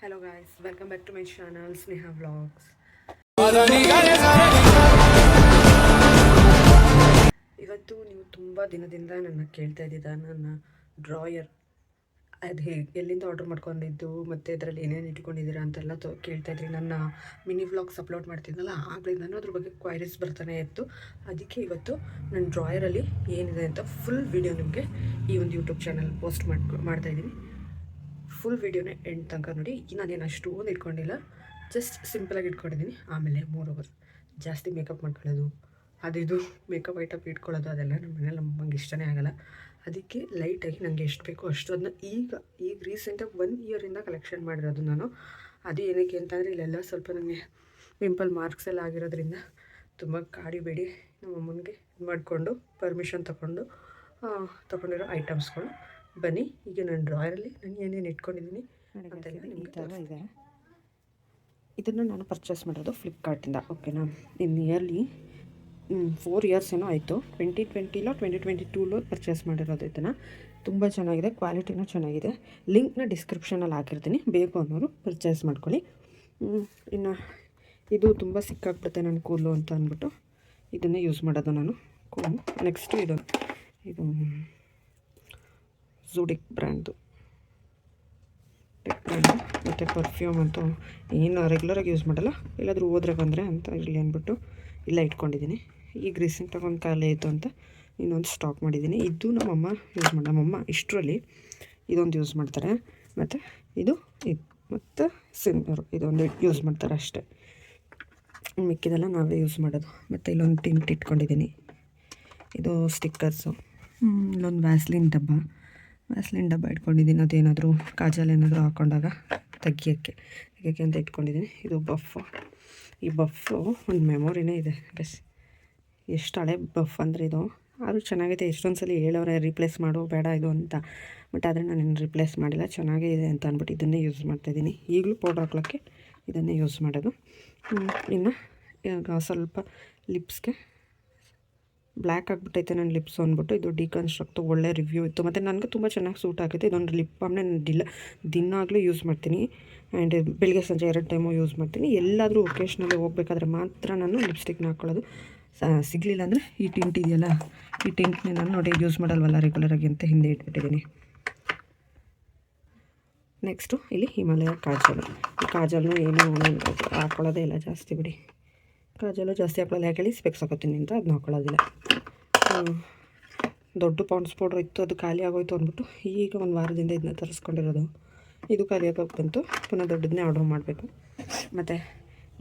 Hello guys, welcome back to my channel Sneha Vlogs. ಇವತ್ತು ನೀವು ತುಂಬ ದಿನದಿಂದ ನನ್ನ ಕೇಳ್ತಾ ಇದ್ದಿದ್ದ ನನ್ನ ಡ್ರಾಯರ್ ಅದು ಎಲ್ಲಿಂದ ಆರ್ಡರ್ ಮಾಡ್ಕೊಂಡಿದ್ದು ಮತ್ತು ಇದರಲ್ಲಿ ಏನೇನು ಇಟ್ಕೊಂಡಿದ್ದೀರಾ ಅಂತೆಲ್ಲ ಕೇಳ್ತಾ ಇದ್ರಿ. ನನ್ನ ಮಿನಿ ವ್ಲಾಗ್ಸ್ ಅಪ್ಲೋಡ್ ಮಾಡ್ತಿದ್ನಲ್ಲ ಆಗಲೇ ನಾನು ಅದ್ರ ಬಗ್ಗೆ ಕ್ವೈರೀಸ್ ಬರ್ತಾನೆ ಇತ್ತು. ಅದಕ್ಕೆ ಇವತ್ತು ನನ್ನ ಡ್ರಾಯರಲ್ಲಿ ಏನಿದೆ ಅಂತ ಫುಲ್ ವಿಡಿಯೋ ನಿಮಗೆ ಈ ಒಂದು ಯೂಟ್ಯೂಬ್ ಚಾನಲ್ ಪೋಸ್ಟ್ ಮಾಡ್ತಾಯಿದ್ದೀನಿ. ಫುಲ್ ವೀಡಿಯೋನೇ ಎಂಡ್ ತನಕ ನೋಡಿ. ನಾನೇನು ಅಷ್ಟೊಂದು ಇಟ್ಕೊಂಡಿಲ್ಲ, ಜಸ್ಟ್ ಸಿಂಪಲಾಗಿ ಇಟ್ಕೊಂಡಿದ್ದೀನಿ. ಆಮೇಲೆ ಮೋರೋವರ್ ಜಾಸ್ತಿ ಮೇಕಪ್ ಮಾಡ್ಕೊಳ್ಳೋದು, ಇದು ಮೇಕಪ್ ಐಟಮ್ ಇಟ್ಕೊಳ್ಳೋದು ಅದೆಲ್ಲ ನಮ್ಮ ಮನೇಲಿ ನಮಗೆ ಇಷ್ಟನೇ ಆಗೋಲ್ಲ. ಅದಕ್ಕೆ ಲೈಟಾಗಿ ನನಗೆ ಎಷ್ಟು ಬೇಕೋ ಅಷ್ಟು ಅದನ್ನ ಈಗ ರೀಸೆಂಟಾಗಿ 1 ಇಯರಿಂದ ಕಲೆಕ್ಷನ್ ಮಾಡಿರೋದು ನಾನು. ಅದು ಏನಕ್ಕೆ ಅಂತಂದರೆ ಇಲ್ಲೆಲ್ಲ ಸ್ವಲ್ಪ ನನಗೆ ಪಿಂಪಲ್ ಮಾರ್ಕ್ಸ್ ಎಲ್ಲ ಆಗಿರೋದ್ರಿಂದ ತುಂಬ ಕಾಡಿಬೇಡಿ ನಮ್ಮ ಅಮ್ಮನಿಗೆ ಇದು ಮಾಡಿಕೊಂಡು ಪರ್ಮಿಷನ್ ತೊಗೊಂಡಿರೋ ಐಟಮ್ಸ್ಗಳು. ಬನ್ನಿ ಈಗ ನನ್ನ ಡ್ರಾಯರಲ್ಲಿ ನಾನು ಏನೇನು ಇಟ್ಕೊಂಡಿದ್ದೀನಿ ಅಂತ ಈ ಥರ ಇದೆ. ಇದನ್ನು ನಾನು ಪರ್ಚೇಸ್ ಮಾಡಿರೋದು ಫ್ಲಿಪ್ಕಾರ್ಟಿಂದ. ಓಕೆನಾ, ನಿಯರ್ಲಿ 4 ಇಯರ್ಸ್ ಏನೋ ಆಯಿತು. 2022 ಪರ್ಚೇಸ್ ಮಾಡಿರೋದು. ಇದನ್ನು ತುಂಬ ಚೆನ್ನಾಗಿದೆ, ಕ್ವಾಲಿಟಿನೂ ಚೆನ್ನಾಗಿದೆ. ಲಿಂಕ್ನ ಡಿಸ್ಕ್ರಿಪ್ಷನಲ್ಲಿ ಹಾಕಿರ್ತೀನಿ, ಬೇಕು ಅನ್ನೋರು ಪರ್ಚೇಸ್ ಮಾಡ್ಕೊಳ್ಳಿ. ಇನ್ನು ಇದು ತುಂಬ ಸಿಕ್ಕಾಗ್ಬಿಡುತ್ತೆ ನನ್ನ ಕೂದಲು ಅಂತ ಅಂದ್ಬಿಟ್ಟು ಇದನ್ನೇ ಯೂಸ್ ಮಾಡೋದು ನಾನು. ನೆಕ್ಸ್ಟು ಇದು ಝೂಡಿಕ್ ಬ್ರ್ಯಾಂಡು ಮತ್ತು ಪರ್ಫ್ಯೂಮ್ ಅಂತೂ ಏನು ರೆಗ್ಯುಲರಾಗಿ ಯೂಸ್ ಮಾಡಲ್ಲ, ಎಲ್ಲಾದರೂ ಹೋದ್ರೆ ಬಂದರೆ ಅಂತ ಇಲ್ಲಿ ಅಂದ್ಬಿಟ್ಟು ಇಲ್ಲ ಇಟ್ಕೊಂಡಿದ್ದೀನಿ. ಈಗ ರೀಸೆಂಟಾಗಿ ಒಂದು ಖಾಲಿ ಆಯಿತು ಅಂತ ಇನ್ನೊಂದು ಸ್ಟಾಕ್ ಮಾಡಿದ್ದೀನಿ. ಇದು ನಮ್ಮಮ್ಮ ಯೂಸ್ ಮಾಡಿ, ನಮ್ಮಮ್ಮ ಇಷ್ಟರಲ್ಲಿ ಇದೊಂದು ಯೂಸ್ ಮಾಡ್ತಾರೆ, ಮತ್ತು ಇದು ಮತ್ತು ಸಿಂಪರು ಇದೊಂದು ಯೂಸ್ ಮಾಡ್ತಾರೆ ಅಷ್ಟೇ. ಮಿಕ್ಕಿದೆಲ್ಲ ನಾವೇ ಯೂಸ್ ಮಾಡೋದು. ಮತ್ತು ಇಲ್ಲೊಂದು ಟಿಂಟ್ ಇಟ್ಕೊಂಡಿದ್ದೀನಿ, ಇದು ಸ್ಟಿಕ್ಕರ್ಸು. ಇಲ್ಲೊಂದು ವ್ಯಾಸ್ಲಿನ್ ಡಬ್ಬ ಇಟ್ಕೊಂಡಿದ್ದೀನಿ. ಅದೇನಾದರೂ ಕಾಜಲ್ ಏನಾದರೂ ಹಾಕ್ಕೊಂಡಾಗ ತೆಗಿಯೋಕ್ಕೆ ಅಂತ ಇಟ್ಕೊಂಡಿದ್ದೀನಿ. ಇದು ಈ ಬಫ್ಫು ಒಂದು ಮೆಮೊರಿನೇ ಇದೆ ಬಸ್. ಎಷ್ಟು ಹಳೆ ಬಫ್ ಅಂದರೆ ಇದು, ಆದರೂ ಚೆನ್ನಾಗಿದೆ. ಎಷ್ಟೊಂದು ಸಲ ಹೇಳೋರೆ ರೀಪ್ಲೇಸ್ ಮಾಡೋ ಬೇಡ ಇದು ಅಂತ, ಬಟ್ ಆದರೆ ನಾನು ರಿಪ್ಲೇಸ್ ಮಾಡಿಲ್ಲ, ಚೆನ್ನಾಗೇ ಇದೆ ಅಂತ ಅಂದ್ಬಿಟ್ಟು ಇದನ್ನೇ ಯೂಸ್ ಮಾಡ್ತಾಯಿದ್ದೀನಿ. ಈಗಲೂ ಪೌಡ್ರ್ ಹಾಕ್ಲಿಕ್ಕೆ ಇದನ್ನೇ ಯೂಸ್ ಮಾಡೋದು. ಇನ್ನು ಈಗ ಸ್ವಲ್ಪ ಲಿಪ್ಸ್ಗೆ ಬ್ಲ್ಯಾಕ್ ಆಗಿಬಿಟ್ಟೈತೆ ನನ್ನ ಲಿಪ್ಸು ಅಂದ್ಬಿಟ್ಟು ಇದು ಡಿಕನ್ಸ್ಟ್ರಕ್ಟ್ ಒಳ್ಳೆ ರಿವ್ಯೂ ಇತ್ತು, ಮತ್ತು ನನಗೆ ತುಂಬ ಚೆನ್ನಾಗಿ ಸೂಟ್ ಆಗುತ್ತೆ. ಇದೊಂದು ಲಿಪ್ ಬಾಮ್ನೇ ನಾನು ದಿನಾಗಲೂ ಯೂಸ್ ಮಾಡ್ತೀನಿ. ಆ್ಯಂಡ್ ಬೆಳಿಗ್ಗೆ ಸಂಜೆ 2 ಟೈಮು ಯೂಸ್ ಮಾಡ್ತೀನಿ. ಎಲ್ಲಾದರೂ ಒಕೇಶ್ನಲ್ಲಿ ಹೋಗ್ಬೇಕಾದ್ರೆ ಮಾತ್ರ ನಾನು ಲಿಪ್ಸ್ಟಿಕ್ನ ಹಾಕ್ಕೊಳ್ಳೋದು. ಸಿಗಲಿಲ್ಲ ಅಂದರೆ ಈ ಟಿಂಟ್ ಇದೆಯಲ್ಲ, ಈ ಟಿಂಟ್ನೇ ನಾನು ನೋಡಿ ಯೂಸ್ ಮಾಡಲ್ವಲ್ಲ ರೆಗ್ಯುಲರಾಗಿ ಅಂತ ಹಿಂದೆ ಇಟ್ಬಿಟ್ಟಿದ್ದೀನಿ. ನೆಕ್ಸ್ಟು ಇಲ್ಲಿ ಹಿಮಾಲಯ ಕಾಜಲು. ಈ ಕಾಜಲ್ನು ಏನು ಹಾಕ್ಕೊಳ್ಳೋದೇ ಇಲ್ಲ ಜಾಸ್ತಿ ಬಿಡಿ. ಕಾಜಲು ಜಾಸ್ತಿ ಹಾಕೊಳ್ಳೋದು ಯಾಕೆ ಹೇಳಿ, ಸ್ಪೆಕ್ಸ್ ಹಾಕೋತೀನಿ ಅಂತ ಅದನ್ನ ಹಾಕೊಳ್ಳೋದಿಲ್ಲ. ದೊಡ್ಡ ಪಾಂಡ್ಸ್ ಪೌಡ್ರ್ ಇತ್ತು, ಅದು ಖಾಲಿ ಆಗೋಯ್ತು ಅಂದ್ಬಿಟ್ಟು ಈಗ ಒಂದು ವಾರದಿಂದ ಇದನ್ನ ತರಿಸ್ಕೊಂಡಿರೋದು. ಇದು ಖಾಲಿ ಆಗೋಕೆ ಬಂತು, ಪುನಃ ದೊಡ್ಡದನ್ನೇ ಆರ್ಡ್ರ್ ಮಾಡಬೇಕು. ಮತ್ತು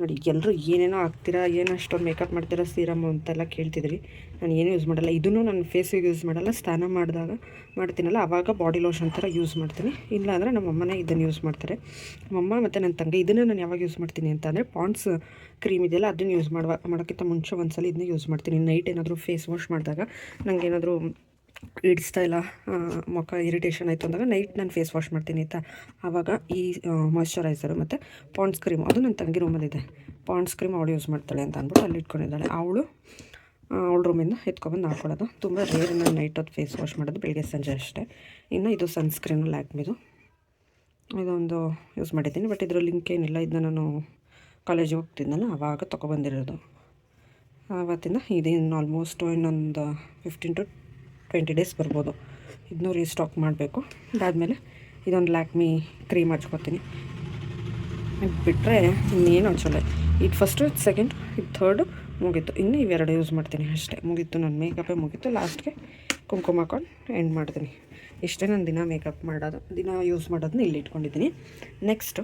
ನೋಡಿ, ಎಲ್ಲರೂ ಏನೇನೋ ಹಾಕ್ತೀರಾ, ಏನು ಅಷ್ಟೊಂದು ಮೇಕಪ್ ಮಾಡ್ತೀರಾ ಸೀರಮ್ ಅಂತೆಲ್ಲ ಕೇಳ್ತಿದ್ರಿ. ನಾನು ಏನೂ ಯೂಸ್ ಮಾಡಲ್ಲ. ಇದನ್ನು ನಾನು ಫೇಸಿಗೆ ಯೂಸ್ ಮಾಡಲ್ಲ, ಸ್ನಾನ ಮಾಡ್ತೀನಲ್ಲ ಆವಾಗ ಬಾಡಿ ಲೋಷನ್ ಥರ ಯೂಸ್ ಮಾಡ್ತೀನಿ. ಇಲ್ಲ ಅಂದರೆ ನಮ್ಮ ಅಮ್ಮನೇ ಇದನ್ನು ಯೂಸ್ ಮಾಡ್ತಾರೆ. ನಮ್ಮಮ್ಮ ಮತ್ತು ನನ್ನ ತಂಗಿ. ಇದನ್ನು ನಾನು ಯಾವಾಗ ಯೂಸ್ ಮಾಡ್ತೀನಿ ಅಂತ ಅಂದರೆ ಪಾಂಡ್ಸ್ ಕ್ರೀಮ್ ಇದೆಯಲ್ಲ ಅದನ್ನು ಯೂಸ್ ಮಾಡೋಕ್ಕಿಂತ ಮುಂಚೆ ಒಂದ್ಸಲ ಇದನ್ನ ಯೂಸ್ ಮಾಡ್ತೀನಿ. ನೈಟ್ ಏನಾದರೂ ಫೇಸ್ ವಾಶ್ ಮಾಡಿದಾಗ ನನಗೇನಾದರೂ ಇಡಿಸ್ತಾ ಇಲ್ಲ, ಮುಖ ಇರಿಟೇಷನ್ ಆಯಿತು ಅಂದಾಗ ನೈಟ್ ನಾನು ಫೇಸ್ ವಾಶ್ ಮಾಡ್ತೀನಿ ಆಯಿತಾ. ಆವಾಗ ಈ ಮಾಯ್ಶ್ಚರೈಸರು ಮತ್ತು ಪಾಂಡ್ಸ್ ಕ್ರೀಮ್, ಅದು ನನ್ನ ತಂಗಿ ರೂಮಲ್ಲಿದೆ. ಪಾಂಡ್ಸ್ ಕ್ರೀಮ್ ಅವಳು ಯೂಸ್ ಮಾಡ್ತಾಳೆ ಅಂತ ಅಂದ್ಬಿಟ್ಟು ಅಲ್ಲಿ ಇಟ್ಕೊಂಡಿದ್ದಾಳೆ. ಅವಳ ರೂಮಿಂದ ಎತ್ಕೊಬಂದು ಹಾಕ್ಕೊಳ್ಳೋದು. ತುಂಬ ರೇರ್ ನಾನು ನೈಟ್ ಹೊತ್ತು ಫೇಸ್ ವಾಶ್ ಮಾಡೋದು, ಬೆಳಿಗ್ಗೆ ಸಂಜೆ ಅಷ್ಟೇ. ಇನ್ನು ಇದು ಸನ್ಸ್ಕ್ರೀನು ಲ್ಯಾಕ್ಮಿದು, ಇದೊಂದು ಯೂಸ್ ಮಾಡಿದ್ದೀನಿ. ಬಟ್ ಇದರ ಲಿಂಕ್ ಏನಿಲ್ಲ, ಇದನ್ನ ನಾನು ಕಾಲೇಜಿಗೆ ಹೋಗ್ತಿದ್ನಲ್ಲ ಆವಾಗ ತೊಗೊಬಂದಿರೋದು. ಆವತ್ತಿಂದ ಇದೇನು ಆಲ್ಮೋಸ್ಟ್ ಇನ್ನೊಂದು 15 to 20 ಡೇಸ್ ಬರ್ಬೋದು. ಇದನ್ನೂ ರೀಸ್ಟಾಕ್ ಮಾಡಬೇಕು. ಅದಾದಮೇಲೆ ಇದೊಂದು ಲ್ಯಾಕ್ಮಿ ಕ್ರೀಮ್ ಹಚ್ಕೊತೀನಿ. ಬಿಟ್ಟರೆ ಇನ್ನೇನು ಹಚ್ಚಲ್ಲ. ಇದು ಫಸ್ಟು, ಸೆಕೆಂಡ್, ಇದು ಥರ್ಡು ಮುಗೀತು. ಇನ್ನು ಇವೆರಡು ಯೂಸ್ ಮಾಡ್ತೀನಿ ಅಷ್ಟೇ, ಮುಗೀತು. ನನ್ನ ಮೇಕಪ್ಪೇ ಮುಗೀತು. ಲಾಸ್ಟ್ಗೆ ಕುಂಕುಮ ಹಾಕೊಂಡು ಎಂಡ್ ಮಾಡ್ತೀನಿ. ಇಷ್ಟೇ ನಾನು ದಿನ ಮೇಕಪ್ ಮಾಡೋದು, ದಿನ ಯೂಸ್ ಮಾಡೋದನ್ನ ಇಲ್ಲಿ ಇಟ್ಕೊಂಡಿದ್ದೀನಿ. ನೆಕ್ಸ್ಟು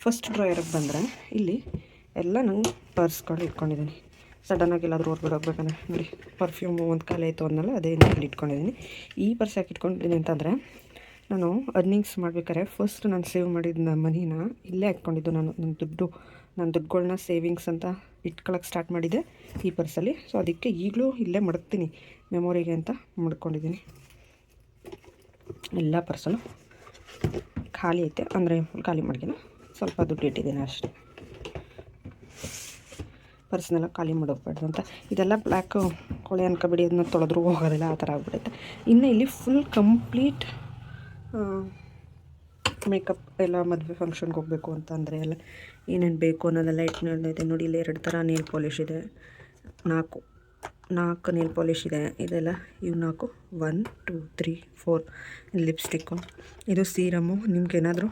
ಫಸ್ಟ್ ಡ್ರಾಯರಿಗೆ ಬಂದರೆ ಇಲ್ಲಿ ಎಲ್ಲ ನಂಗೆ ಪರ್ಸ್ಗಳು ಇಟ್ಕೊಂಡಿದ್ದೀನಿ. ಸಡನ್ನಾಗಿ ಎಲ್ಲಾದರೂ ಹೊರಗಡೆ ಹೋಗ್ಬೇಕಂದ್ರೆ ನೋಡಿ, ಪರ್ಫ್ಯೂಮು ಒಂದು ಖಾಲಿ ಆಯಿತು ಅನ್ನಲ್ಲ, ಅದೇ ಇಲ್ಲಿ ಇಟ್ಕೊಂಡಿದ್ದೀನಿ. ಈ ಪರ್ಸ್ ಯಾಕೆ ಇಟ್ಕೊಂಡಿದ್ದೀನಿ ಅಂತಂದರೆ, ನಾನು ಅರ್ನಿಂಗ್ಸ್ ಮಾಡ್ಬೇಕಾದ್ರೆ ಫಸ್ಟ್ ನಾನು ಸೇವ್ ಮಾಡಿದ ಮನಿನ ಇಲ್ಲೇ ಹಾಕ್ಕೊಂಡಿದ್ದು. ನನ್ನ ದುಡ್ಡುಗಳನ್ನ ಸೇವಿಂಗ್ಸ್ ಅಂತ ಇಟ್ಕೊಳ್ಳೋಕೆ ಸ್ಟಾರ್ಟ್ ಮಾಡಿದ್ದೆ ಈ ಪರ್ಸಲ್ಲಿ. ಸೊ ಅದಕ್ಕೆ ಈಗಲೂ ಇಲ್ಲೇ ಮಡಗ್ತೀನಿ, ಮೆಮೊರಿಗೆ ಅಂತ ಮಡ್ಕೊಂಡಿದ್ದೀನಿ. ಎಲ್ಲ ಪರ್ಸಲು ಖಾಲಿ ಐತೆ, ಅಂದರೆ ಫುಲ್ ಖಾಲಿ ಮಾಡಿದ್ದೀನಿ, ಸ್ವಲ್ಪ ದುಡ್ಡು ಇಟ್ಟಿದ್ದೀನಿ ಅಷ್ಟೇ. ಪರ್ಸ್ನೆಲ್ಲ ಖಾಲಿ ಮಾಡೋಗ್ಬಾರ್ದು ಅಂತ. ಇದೆಲ್ಲ ಬ್ಲ್ಯಾಕು ಕೊಳೆ ಅನ್ಕೊಬಿಡಿ, ಅದನ್ನ ತೊಳೆದ್ರೂ ಹೋಗೋದಿಲ್ಲ, ಆ ಥರ ಆಗ್ಬಿಡುತ್ತೆ. ಇನ್ನು ಇಲ್ಲಿ ಫುಲ್ ಕಂಪ್ಲೀಟ್ ಮೇಕಪ್ ಎಲ್ಲ ಮದುವೆ ಫಂಕ್ಷನ್ಗೆ ಹೋಗಬೇಕು ಅಂತ ಅಂದರೆ ಎಲ್ಲ ಏನೇನು ಬೇಕು ಅನ್ನೋದೆಲ್ಲ ಇಟ್ಕೊಂಡಿದೆ ನೋಡಿ. ಇಲ್ಲಿ 2 ಥರ ನೇಲ್ ಪಾಲಿಷ್ ಇದೆ, 4 ನೇಲ್ ಪಾಲಿಷ್ ಇದೆ. ಇದೆಲ್ಲ ಇವು 4 1 2 3 4 ಲಿಪ್ಸ್ಟಿಕ್ಕು. ಇದು ಸೀರಮ್ಮು. ನಿಮ್ಗೇನಾದರೂ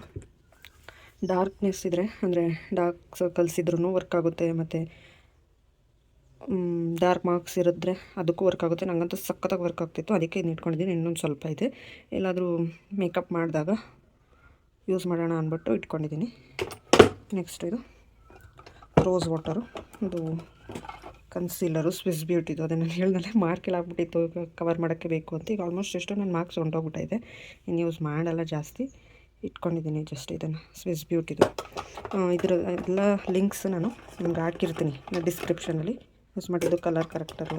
ಡಾರ್ಕ್ನೆಸ್ ಇದ್ದರೆ ಅಂದರೆ ಡಾರ್ಕ್ ಸರ್ಕಲ್ಸ್ ಇದ್ರೂ ವರ್ಕ್ ಆಗುತ್ತೆ, ಮತ್ತು ಡಾರ್ಕ್ ಮಾರ್ಕ್ಸ್ ಇರಿದ್ರೆ ಅದಕ್ಕೂ ವರ್ಕ್ ಆಗುತ್ತೆ. ನನಗಂತೂ ಸಖತ್ತಾಗಿ ವರ್ಕ್ ಆಗ್ತಿತ್ತು, ಅದಕ್ಕೆ ಇದನ್ನ ಇಟ್ಕೊಂಡಿದ್ದೀನಿ. ಇನ್ನೊಂದು ಸ್ವಲ್ಪ ಇದೆ, ಎಲ್ಲಾದರೂ ಮೇಕಪ್ ಮಾಡಿದಾಗ ಯೂಸ್ ಮಾಡೋಣ ಅಂದ್ಬಿಟ್ಟು ಇಟ್ಕೊಂಡಿದ್ದೀನಿ. ನೆಕ್ಸ್ಟ್ ಇದು ರೋಸ್ ವಾಟರು, ಇದು ಕನ್ಸೀಲರು ಸ್ವಿಸ್ ಬ್ಯೂಟಿದು. ಅದೇ ನಾನು ಹೇಳ್ದಲ್ಲೇ ಮಾರ್ಕೆಲ್ಲ ಆಗ್ಬಿಟ್ಟಿತ್ತು, ಕವರ್ ಮಾಡೋಕ್ಕೆ ಬೇಕು ಅಂತ. ಈಗ ಆಲ್ಮೋಸ್ಟ್ ಎಷ್ಟು ನನ್ನ ಮಾರ್ಕ್ಸ್ ಹೊಂಟೋಗ್ಬಿಟ್ಟೈತೆ, ಇನ್ನು ಯೂಸ್ ಮಾಡಲ್ಲ ಜಾಸ್ತಿ. ಇಟ್ಕೊಂಡಿದ್ದೀನಿ ಜಸ್ಟ್ ಇದನ್ನು, ಸ್ವಿಸ್ ಬ್ಯೂಟಿದು. ಇದರ ಎಲ್ಲ ಲಿಂಕ್ಸ್ ನಾನು ನಿಮ್ಗೆ ಹಾಕಿರ್ತೀನಿ ಡಿಸ್ಕ್ರಿಪ್ಷನಲ್ಲಿ. ಯೂಸ್ ಮಾಡಿದ್ದು ಕಲರ್ ಕರೆಕ್ಟರು,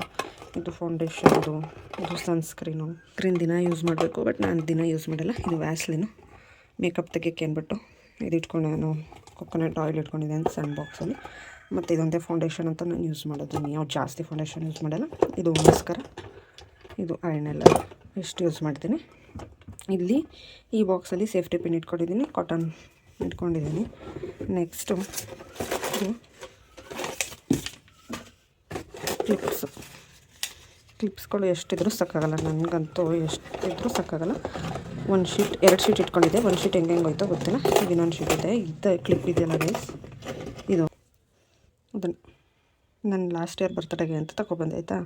ಇದು ಫೌಂಡೇಶನ್ದು, ಇದು ಸನ್ಸ್ಕ್ರೀನು. ದಿನ ಯೂಸ್ ಮಾಡಬೇಕು, ಬಟ್ ನಾನು ದಿನ ಯೂಸ್ ಮಾಡಲ್ಲ. ಇದು ವ್ಯಾಸ್ಲಿನು ಮೇಕಪ್ ತೆಗೆಯೋಕ್ಕೆ ಅಂದ್ಬಿಟ್ಟು ಇದು ಇಟ್ಕೊಂಡು ನಾನು ಕೊಕೊನಟ್ ಆಯಿಲ್ ಇಟ್ಕೊಂಡಿದ್ದೇನೆ ಸಣ್ಣ ಬಾಕ್ಸಲ್ಲಿ. ಮತ್ತು ಇದೊಂದೇ ಫೌಂಡೇಶನ್ ಅಂತ ನಾನು ಯೂಸ್ ಮಾಡೋದು, ಯಾವ ಜಾಸ್ತಿ ಫೌಂಡೇಶನ್ ಯೂಸ್ ಮಾಡಲ್ಲ. ಇದು ಮಸ್ಕರ, ಇದು ಐನೆಲ್ಲ ಎಷ್ಟು ಯೂಸ್ ಮಾಡ್ತೀನಿ. ಇಲ್ಲಿ ಈ ಬಾಕ್ಸಲ್ಲಿ ಸೇಫ್ಟಿ ಪಿನ್ ಇಟ್ಕೊಂಡಿದ್ದೀನಿ, ಕಾಟನ್ ಇಟ್ಕೊಂಡಿದ್ದೀನಿ. ನೆಕ್ಸ್ಟು ಇದು ಕ್ಲಿಪ್ಸ್ಗಳು ಎಷ್ಟಿದ್ರೂ ಸಾಕಾಗಲ್ಲ, ನನಗಂತೂ ಎಷ್ಟಿದ್ರೂ ಸಾಕಾಗಲ್ಲ. 1 ಶೀಟ್ 2 ಶೀಟ್ ಇಟ್ಕೊಂಡಿದ್ದೆ. 1 ಶೀಟ್ ಹೆಂಗೆ ಹೋಯ್ತೋ ಗೊತ್ತಿಲ್ಲ. ಈಗ ಇನ್ನೊಂದು ಶೀಟ್ ಇದೆ. ಕ್ಲಿಪ್ ಇದೆಯಲ್ಲ ಗೈಸ್, ಇದು ಅದನ್ನು ನಾನು ಲಾಸ್ಟ್ ಇಯರ್ ಬರ್ತಡೆಗೆ ಅಂತ ತಗೊಬಂದೆ ಆಯಿತಾ.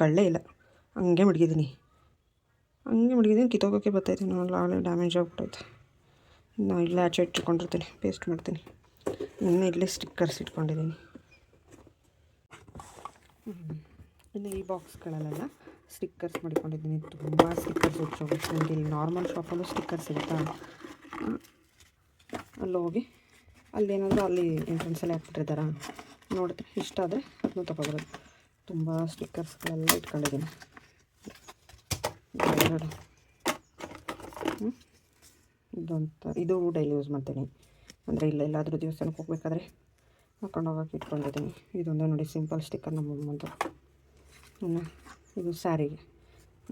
ಕಳ್ಳೆ ಇಲ್ಲ, ಹಂಗೆ ಮಡಗಿದ್ದೀನಿ. ಕಿತ್ತೋಗೋಕ್ಕೆ ಬರ್ತೈತೆ, ನಾನು ಆಲ್ರೆಡಿ ಡ್ಯಾಮೇಜ್ ಆಗಿಬಿಟ್ಟೈತೆ. ನಾನು ಇಲ್ಲೇ ಆಚೆ ಇಟ್ಕೊಂಡಿರ್ತೀನಿ, ಪೇಸ್ಟ್ ಮಾಡ್ತೀನಿ. ಇನ್ನು ಇಲ್ಲೇ ಸ್ಟಿಕ್ಕರ್ಸ್ ಇಟ್ಕೊಂಡಿದ್ದೀನಿ. ಇನ್ನು ಈ ಬಾಕ್ಸ್ಗಳಲ್ಲೆಲ್ಲ ಸ್ಟಿಕ್ಕರ್ಸ್ ಮಾಡಿಕೊಂಡಿದ್ದೀನಿ. ತುಂಬ ಸ್ಟಿಕ್ಕರ್ಸ್ ಹುಚ್ಚೋಗುತ್ತೆ ನನಗೆ. ಇಲ್ಲಿ ನಾರ್ಮಲ್ ಶಾಪಲ್ಲೂ ಸ್ಟಿಕ್ಕರ್ ಸಿಗುತ್ತಾ, ಅಲ್ಲಿ ಹೋಗಿ ಅಲ್ಲೇನಾದರೂ ಅಲ್ಲಿ ಎಂಟ್ರೆನ್ಸಲ್ಲೇ ಹಾಕ್ಬಿಟ್ಟಿರ್ತಾರ, ನೋಡಿದ್ರೆ ಇಷ್ಟ ಆದರೆ ಅದನ್ನು ತೊಗೊಬರೋದು. ತುಂಬ ಸ್ಟಿಕ್ಕರ್ಸ್ಗಳೆಲ್ಲ ಇಟ್ಕೊಂಡಿದ್ದೀನಿ. 2 ಇದು ಡೈಲಿ ಯೂಸ್ ಮಾಡ್ತೀನಿ, ಅಂದರೆ ಎಲ್ಲಾದರೂ ದೇವಸ್ಥಾನಕ್ಕೆ ಹೋಗ್ಬೇಕಾದ್ರೆ ಹಾಕೊಂಡು ಹೋಗೋಕೆ ಇಟ್ಕೊಂಡಿದ್ದೀನಿ. ಇದೊಂದು ನೋಡಿ ಸಿಂಪಲ್ ಸ್ಟಿಕ್ಕರ್ ನಮ್ಮಮ್ಮಂದು. ಇದು ಸ್ಯಾರಿಗೆ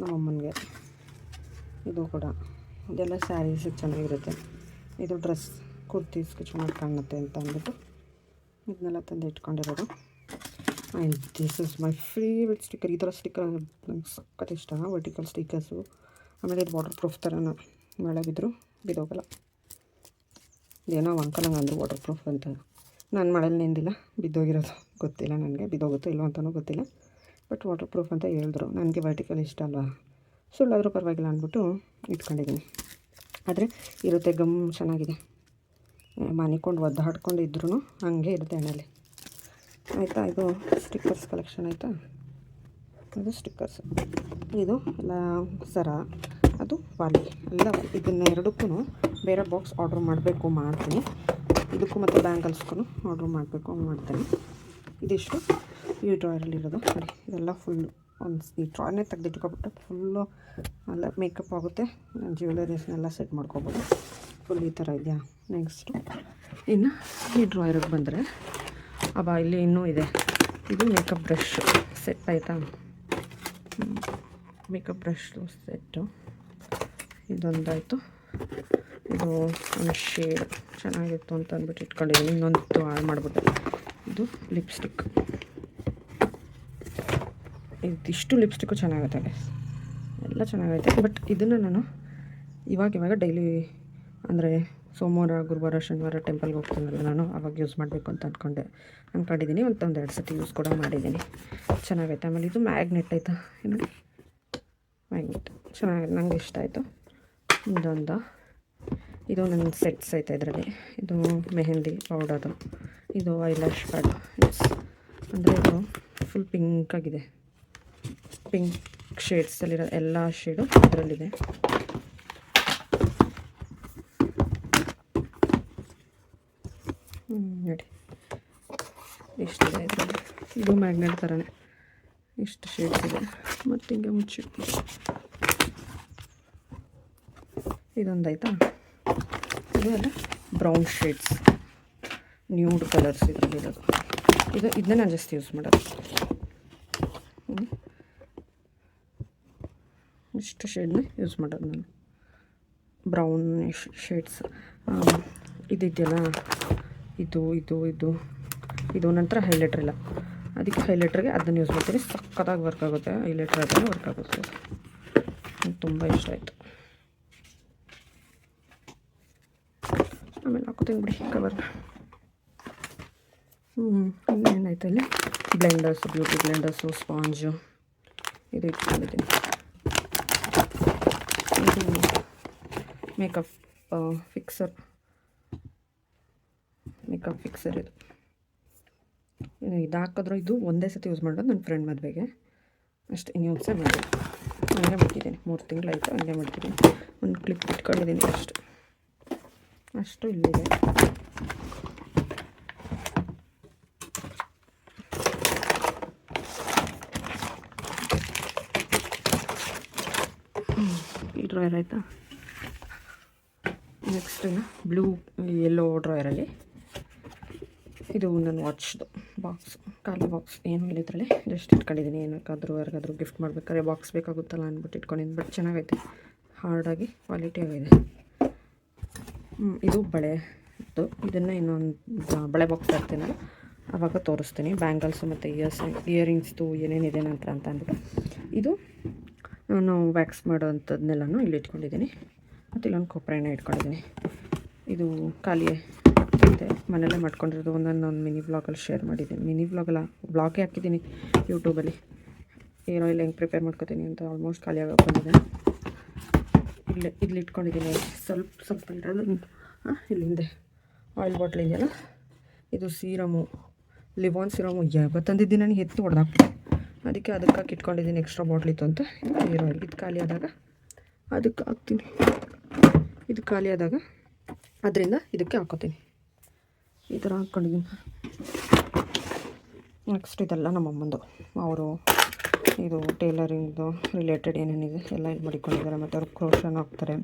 ನಮ್ಮಮ್ಮನಿಗೆ. ಇದು ಕೂಡ ಇದೆಲ್ಲ ಸ್ಯಾರೀಸಿಗೆ ಚೆನ್ನಾಗಿರುತ್ತೆ. ಇದು ಡ್ರೆಸ್ ಕುರ್ತೀಸ್ಗೆ ಚೆನ್ನಾಗಿ ಕಾಣುತ್ತೆ ಅಂತ ಅಂದ್ಬಿಟ್ಟು ಇದನ್ನೆಲ್ಲ ತಂದು ಇಟ್ಕೊಂಡಿರೋದು. And this is my favourite sticker. ಈ ಥರ ಸ್ಟಿಕ್ಕರ್ ನಂಗೆ ಸಖತ್ ಇಷ್ಟ, ವರ್ಟಿಕಲ್ ಸ್ಟಿಕ್ಕರ್ಸು. ಆಮೇಲೆ ಇದು ವಾಟರ್ ಪ್ರೂಫ್ ಥರನ, ಮಳೆ ಬಿದ್ದರೂ ಬಿದ್ದೋಗಲ್ಲ. ಏನೋ ಅಂಕಲ್ ಹಂಗೆ ಅಂದರು ವಾಟರ್ ಪ್ರೂಫ್ ಅಂತ. ನಾನು ಮಳೇಲಿ ನೆಂದಿಲ್ಲ, ಬಿದ್ದೋಗಿರೋದು ಗೊತ್ತಿಲ್ಲ ನನಗೆ, ಬಿದ್ದೋಗುತ್ತೋ ಇಲ್ಲೋ ಅಂತಲೂ ಗೊತ್ತಿಲ್ಲ. ಬಟ್ ವಾಟರ್ ಪ್ರೂಫ್ ಅಂತ ಹೇಳಿದ್ರು. ನನಗೆ ವರ್ಟಿಕಲ್ ಇಷ್ಟ ಅಲ್ವಾ, ಸುಳ್ಳಾದರೂ ಪರವಾಗಿಲ್ಲ ಅಂದ್ಬಿಟ್ಟು ಇಟ್ಕೊಂಡಿದ್ದೀನಿ. ಆದರೆ ಇರುತ್ತೆ, ಗಮ್ ಚೆನ್ನಾಗಿದೆ. ಮನಿಕೊಂಡು ಒದ್ದಾಡ್ಕೊಂಡು ಇದ್ರೂ ಹಾಗೆ ಇರುತ್ತೆ ಎಣ್ಣೆಲಿ. ಆಯಿತಾ, ಇದು ಸ್ಟಿಕ್ಕರ್ಸ್ ಕಲೆಕ್ಷನ್ ಆಯಿತಾ. ಇದು ಸ್ಟಿಕ್ಕರ್ಸ್, ಇದು ಎಲ್ಲ ಸರ, ಅದು ವಾಲಿ, ಎಲ್ಲ ಇದನ್ನೆರಡಕ್ಕೂ ಬೇರೆ ಬಾಕ್ಸ್ ಆರ್ಡ್ರ್ ಮಾಡ್ತೀನಿ. ಇದಕ್ಕೂ ಮತ್ತು ಬ್ಯಾಂಗಲ್ಸ್ಗೂ ಆರ್ಡ್ರ್ ಮಾಡ್ತೀನಿ. ಇದಿಷ್ಟು ಈ ಡ್ರಾಯರಲ್ಲಿರೋದು ನೋಡಿ. ಇದೆಲ್ಲ ಫುಲ್ಲು ಈ ಡ್ರಾಯರ್ನೇ ತೆಗೆದಿಟ್ಕೊಬಿಟ್ಟು ಫುಲ್ಲು ಎಲ್ಲ ಮೇಕಪ್ ಆಗುತ್ತೆ. ಜ್ಯುವೆಲರೀಸ್ನೆಲ್ಲ ಸೆಟ್ ಮಾಡ್ಕೊಬೋದು. ಫುಲ್ ಈ ಥರ ಇದೆಯಾ. ನೆಕ್ಸ್ಟು ಇನ್ನು ಈ ಡ್ರಾಯರಿಗೆ ಬಂದರೆ ಇಲ್ಲಿ ಇನ್ನೂ ಇದೆ. ಇದು ಮೇಕಪ್ ಬ್ರಷ್ ಸೆಟ್ ಆಯಿತಾ, ಮೇಕಪ್ ಬ್ರಷ್ ಸೆಟ್ಟು ಇದೊಂದಾಯಿತು. ಇದು ಒಂದು ಶೇಡ್ ಚೆನ್ನಾಗಿತ್ತು ಅಂತ ಅಂದ್ಬಿಟ್ಟು ಇಟ್ಕೊಂಡಿದ್ದೀನಿ. ಇನ್ನೊಂದು ಹಾಳು ಮಾಡಿಬಿಟ್ಟೆ. ಇದು ಲಿಪ್ಸ್ಟಿಕ್, ಇದಿಷ್ಟು ಲಿಪ್ಸ್ಟಿಕ್ಕು ಚೆನ್ನಾಗುತ್ತೆ, ಎಲ್ಲ ಚೆನ್ನಾಗೈತೆ. ಬಟ್ ಇದನ್ನು ನಾನು ಇವಾಗ ಡೈಲಿ ಅಂದರೆ ಸೋಮವಾರ, ಗುರುವಾರ, ಶನಿವಾರ ಟೆಂಪಲ್ಗೆ ಹೋಗ್ತೀನಲ್ಲ ನಾನು, ಆವಾಗ ಯೂಸ್ ಮಾಡಬೇಕು ಅಂತ ಅಂದ್ಕೊಂಡಿದ್ದೀನಿ. ಒಂದು 2 ಸತಿ ಯೂಸ್ ಕೂಡ ಮಾಡಿದ್ದೀನಿ, ಚೆನ್ನಾಗೈತೆ. ಆಮೇಲೆ ಇದು ಮ್ಯಾಗ್ನೆಟ್ ಆಯಿತಾ, ನೋಡಿ ಮ್ಯಾಗ್ನೆಟ್ ಚೆನ್ನಾಗಿದೆ, ನನಗೆ ಇಷ್ಟ ಆಯಿತು. ಇದು ನನ್ನ ಸೆಟ್ಸ್ ಐತೆ ಇದರಲ್ಲಿ. ಇದು ಮೆಹಂದಿ ಪೌಡರು, ಇದು ಐಲ್ಯಾಶ್ ಪ್ಯಾಡ್. ಅಂದರೆ ಇದು ಫುಲ್ ಪಿಂಕ್ ಆಗಿದೆ, ಪಿಂಕ್ ಶೇಡ್ಸಲ್ಲಿರೋ ಎಲ್ಲ ಶೇಡು ಇದರಲ್ಲಿದೆ. ನೋಡಿ ಎಷ್ಟಿದೆ ಇದರಲ್ಲಿ. ಇದು ಮ್ಯಾಗ್ನೆಟ್ ಥರನೇ ಇಷ್ಟು ಶೇಡ್ಸ್ ಇದೆ. ಮತ್ತು ಹಿಂಗೆ ಮುಚ್ಚಿಟ್ಟು ಇದೊಂದಾಯ್ತಾ. ಇದು ಎಲ್ಲ ಬ್ರೌನ್ ಶೇಡ್ಸ್, ನ್ಯೂಡ್ ಕಲರ್ಸ್ ಇದರಲ್ಲಿರೋದು. ಇದನ್ನ ನಾನು ಜಾಸ್ತಿ ಯೂಸ್ ಮಾಡೋದು. ಇಷ್ಟು ಶೇಡ್ನ ಯೂಸ್ ಮಾಡೋದು ನಾನು. ಬ್ರೌನ್ ಶೇಡ್ಸ್ ಇದೆಯಲ್ಲ, ಇದು ನಂತರ ಹೈಲೈಟ್ರ್ ಇಲ್ಲ, ಅದಕ್ಕೆ ಹೈಲೈಟ್ರಿಗೆ ಅದನ್ನು ಯೂಸ್ ಮಾಡ್ತೀನಿ. ಸಕ್ಕತ್ತಾಗಿ ವರ್ಕ್ ಆಗುತ್ತೆ ಹೈಲೈಟ್ರ್, ಅದನ್ನು ವರ್ಕ್ ಆಗುತ್ತೆ. ನಂಗೆ ತುಂಬ ಇಷ್ಟ ಆಯಿತು. ಆಮೇಲೆ ಹಾಕೋತೀನಿ ಬಿಡಿ ಕವರ್. ಇನ್ನೇನಾಯ್ತು ಇಲ್ಲಿ ಬ್ಲೆಂಡರ್ಸು, ಬ್ಯೂಟಿ ಬ್ಲೆಂಡರ್ಸು, ಸ್ಪಾಂಜು ಇದು ಇಟ್ಕೊಂಡಿದ್ದೀನಿ. ಇದು ಮೇಕಪ್ ಫಿಕ್ಸರ್ ಇದು ಹಾಕಿದ್ರು ಇದು ಒಂದೇ ಸತಿ ಯೂಸ್ ಮಾಡೋದು ನನ್ನ ಫ್ರೆಂಡ್ ಮದುವೆಗೆ ಅಷ್ಟೇ, ಇನ್ನು ಯೂಸೇ ಮಾಡಿ ಹಂಗೆ ಮಾಡ್ತಿದ್ದೀನಿ. 3 ತಿಂಗಳಾಯಿತು ಹಂಗೆ ಮಾಡ್ತಿದ್ದೀನಿ. ಒಂದು ಕ್ಲಿಪ್ ಇಟ್ಕೊಂಡಿದ್ದೀನಿ ಅಷ್ಟು ಇಲ್ಲಿದೆ. ಈ ಡ್ರಾಯರ್ ಆಯಿತಾ. ನೆಕ್ಸ್ಟ್ ಬ್ಲೂ ಯೆಲ್ಲೋ ಡ್ರಾಯರಲ್ಲಿ ಇದು ನನ್ನ ವಾಚ್ದು ಬಾಕ್ಸ್, ಖಾಲಿ ಬಾಕ್ಸ್ ಏನೂ ಇಲ್ಲ ಇದರಲ್ಲಿ. ಜಸ್ಟ್ ಇಟ್ಕೊಂಡಿದ್ದೀನಿ, ಏನಕ್ಕಾದರೂ ಯಾರಿಗಾದರೂ ಗಿಫ್ಟ್ ಮಾಡಬೇಕಾದ್ರೆ ಬಾಕ್ಸ್ ಬೇಕಾಗುತ್ತಲ್ಲ ಅಂದ್ಬಿಟ್ಟು ಇಟ್ಕೊಂಡಿದ್ದೀನಿ. ಬಟ್ ಚೆನ್ನಾಗೈತೆ, ಹಾರ್ಡಾಗಿ ಕ್ವಾಲಿಟಿ ಆಗಿದೆ. ಇದು ಬಳೆದು, ಇದನ್ನು ಇನ್ನೊಂದು ಬಳೆ ಬಾಕ್ಸ್ ತರ್ತೀನಲ್ಲ ಆವಾಗ ತೋರಿಸ್ತೀನಿ. ಬ್ಯಾಂಗಲ್ಸು ಮತ್ತು ಇಯರಿಂಗ್ಸ್ದು ಏನೇನಿದೆ ನಂತರ ಅಂತ ಅಂದ್ಬಿಟ್ಟು. ಇದು ನಾನು ವ್ಯಾಕ್ಸ್ ಮಾಡೋವಂಥದ್ದನ್ನೆಲ್ಲನೂ ಇಲ್ಲಿ ಇಟ್ಕೊಂಡಿದ್ದೀನಿ. ಮತ್ತು ಇಲ್ಲೊಂದು ಕೊಪ್ಪರೆನ ಇಟ್ಕೊಂಡಿದ್ದೀನಿ. ಇದು ಖಾಲಿ ಇದೆ, ಮನೆಯಲ್ಲೇ ಮಾಡ್ಕೊಂಡಿರೋದು. ಒಂದೊಂದು ಮಿನಿ ವ್ಲಾಗಲ್ಲಿ ಶೇರ್ ಮಾಡಿದ್ದೀನಿ. ವ್ಲಾಗೇ ಹಾಕಿದ್ದೀನಿ ಯೂಟ್ಯೂಬಲ್ಲಿ. ಏನೋ ಇಲ್ಲಿ ಹೆಂಗೆ ಪ್ರಿಪೇರ್ ಮಾಡ್ಕೊತೀನಿ ಅಂತ. ಆಲ್ಮೋಸ್ಟ್ ಖಾಲಿಯಾಗಿ ಬಂದಿದೆ. ಇಲ್ಲಿ ಇಟ್ಕೊಂಡಿದ್ದೀನಿ ಸ್ವಲ್ಪ ಇರೋದು. ಇಲ್ಲಿಂದೆ ಆಯಿಲ್ ಬಾಟ್ಲ್ ಇದೆಯಲ್ಲ, ಇದು ಸೀರಮು, ಲಿವಾನ್ ಸೀರಮು ತಂದಿದ್ದೀನಿ. ನನಗೆ ಎತ್ತು ಹೊಡೆದಾಕ್ಬಿಟ್ಟೆ, ಅದಕ್ಕೆ ಹಾಕಿ ಇಟ್ಕೊಂಡಿದ್ದೀನಿ. ಎಕ್ಸ್ಟ್ರಾ ಬಾಟ್ಲ್ ಇತ್ತು ಅಂತ. ಹೇರ್ ಆಯಿಲ್ ಇದು ಖಾಲಿ ಆದಾಗ ಅದಕ್ಕೆ ಹಾಕ್ತೀನಿ. ಇದು ಖಾಲಿ ಆದಾಗ ಅದರಿಂದ ಇದಕ್ಕೆ ಹಾಕೋತೀನಿ. ಈ ಥರ ಹಾಕ್ಕೊಂಡಿದ್ದೀನಿ. ನೆಕ್ಸ್ಟ್ ಇದೆಲ್ಲ ನಮ್ಮಮ್ಮಂದು, ಅವರು ಇದು ಟೇಲರಿಂಗ್ದು ರಿಲೇಟೆಡ್ ಏನೇನಿದೆ ಎಲ್ಲ ಇಲ್ಲಿ ಮಾಡಿಕೊಂಡಿದ್ದಾರೆ. ಮತ್ತು ಅವ್ರು ಕ್ರೋಶನ್ ಹಾಕ್ತಾರೆ,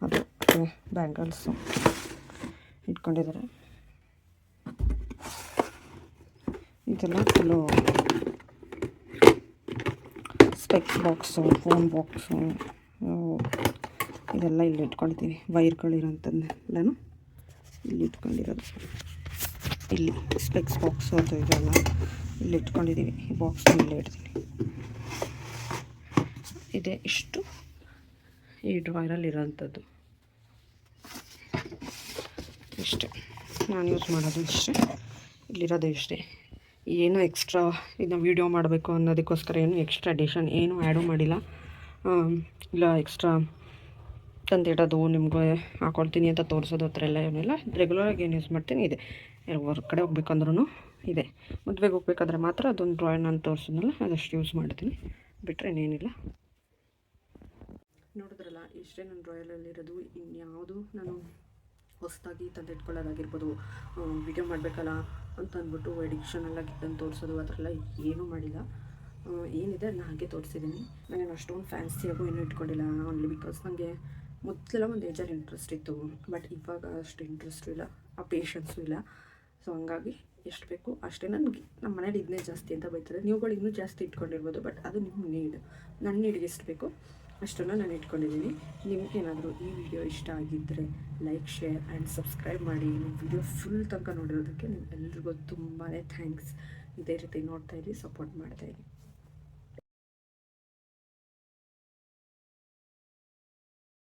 ಅದು ಮತ್ತು ಬ್ಯಾಂಗಲ್ಸು ಇಟ್ಕೊಂಡಿದ್ದಾರೆ. ಇದೆಲ್ಲ full specs box, phone box, ಇದೆಲ್ಲ ಇಲ್ಲಿ ಇಟ್ಕೊಂಡಿದ್ದೀವಿ. ವೈರ್ಗಳಿರೋಂಥದ್ದೆಲ್ಲನೂ ಇಲ್ಲಿ ಇಟ್ಕೊಂಡಿರೋದು. ಇಲ್ಲಿ ಸ್ಪೆಕ್ಸ್ ಬಾಕ್ಸು ಅದು ಇದೆಲ್ಲ ಇಲ್ಲಿ ಇಟ್ಕೊಂಡಿದ್ದೀವಿ. ಈ ಬಾಕ್ಸ್ ಇಲ್ಲೇ ಇಡ್ತೀನಿ. ಇದೆ ಇಷ್ಟು ಈ ಡ್ರಾಯರಲ್ಲಿ ಇರೋಂಥದ್ದು. ಇಷ್ಟೇ ನಾನು ಯೂಸ್ ಮಾಡೋದು, ಇಷ್ಟೇ ಇಲ್ಲಿರೋದು ಇಷ್ಟೇ. ಏನು ಎಕ್ಸ್ಟ್ರಾ ಇದನ್ನ ವೀಡಿಯೋ ಮಾಡಬೇಕು ಅನ್ನೋದಕ್ಕೋಸ್ಕರ ಏನು ಎಕ್ಸ್ಟ್ರಾ ಅಡಿಷನ್ ಏನು ಆ್ಯಡು ಮಾಡಿಲ್ಲ. ಇಲ್ಲ ಎಕ್ಸ್ಟ್ರಾ ತಂದಿಡೋದು, ನಿಮ್ಗೆ ಹಾಕ್ಕೊಳ್ತೀನಿ ಅಂತ ತೋರಿಸೋದು ಆ ಥರ ಎಲ್ಲ ಏನಿಲ್ಲ. ರೆಗ್ಯುಲರಾಗಿ ಏನು ಯೂಸ್ ಮಾಡ್ತೀನಿ ಇದೆ. ಹೊರಗಡೆ ಹೋಗ್ಬೇಕಂದ್ರೂ ಇದೆ. ಮದುವೆಗೆ ಹೋಗ್ಬೇಕಾದ್ರೆ ಮಾತ್ರ ಅದೊಂದು ಡ್ರಾಯರ್ ನಾನು ತೋರಿಸಿದ್ನಲ್ಲ ಅದಷ್ಟು ಯೂಸ್ ಮಾಡ್ತೀನಿ, ಬಿಟ್ಟರೆ ಇನ್ನೇನಿಲ್ಲ. ನೋಡಿದ್ರಲ್ಲ, ಇಷ್ಟೇ ನನ್ನ ಡ್ರಾಯರಲ್ಲಿರೋದು. ಇನ್ಯಾವುದು ನಾನು ಹೊಸದಾಗಿ ತಂದಿಟ್ಕೊಳ್ಳೋದಾಗಿರ್ಬೋದು, ವಿಡಿಯೋ ಮಾಡಬೇಕಲ್ಲ ಅಂತ ಅಂದ್ಬಿಟ್ಟು ಎಡಿಕ್ಷನಲ್ಲಾಗಿದ್ದನ್ನು ತೋರಿಸೋದು ಆ ಥರ ಎಲ್ಲ ಏನೂ ಮಾಡಿಲ್ಲ. ಏನಿದೆ ಅದನ್ನ ಹಾಗೆ ತೋರಿಸಿದ್ದೀನಿ. ನಾನೇನು ಅಷ್ಟೊಂದು ಫ್ಯಾನ್ಸಿಯಾಗೂ ಏನೂ ಇಟ್ಕೊಂಡಿಲ್ಲ. ಓನ್ಲಿ ಬಿಕಾಸ್ ನನಗೆ ಮೊದಲೆಲ್ಲ ಒಂದು ಏಜಲ್ಲಿ ಇಂಟ್ರೆಸ್ಟ್ ಇತ್ತು, ಬಟ್ ಇವಾಗ ಅಷ್ಟು ಇಂಟ್ರೆಸ್ಟು ಇಲ್ಲ, ಆ ಪೇಷನ್ಸು ಇಲ್ಲ. ಸೊ ಹಂಗಾಗಿ ಎಷ್ಟು ಬೇಕು ಅಷ್ಟೇ. ನಮ್ಮ ಮನೇಲಿ ಇದನ್ನೇ ಜಾಸ್ತಿ ಅಂತ ಬೈತಾರೆ. ನೀವುಗಳು ಇನ್ನೂ ಜಾಸ್ತಿ ಇಟ್ಕೊಂಡಿರ್ಬೋದು, ಬಟ್ ಅದು ನಿಮ್ಮ ನೀಡ್. ನನ್ನ ನೀಡ್ಗೆ ಎಷ್ಟು ಬೇಕೋ ಅಷ್ಟನ್ನು ನಾನು ಇಟ್ಕೊಂಡಿದ್ದೀನಿ. ನಿಮಗೇನಾದರೂ ಈ ವಿಡಿಯೋ ಇಷ್ಟ ಆಗಿದ್ದರೆ ಲೈಕ್, ಶೇರ್ ಆ್ಯಂಡ್ ಸಬ್ಸ್ಕ್ರೈಬ್ ಮಾಡಿ. ನಿಮ್ಮ ವಿಡಿಯೋ ಫುಲ್ ತನಕ ನೋಡಿರೋದಕ್ಕೆ ನಿಮ್ಗೆಲ್ರಿಗೂ ತುಂಬಾ ಥ್ಯಾಂಕ್ಸ್. ಇದೇ ರೀತಿ ನೋಡ್ತಾಯಿರಿ, ಸಪೋರ್ಟ್ ಮಾಡ್ತಾಯಿರಿ.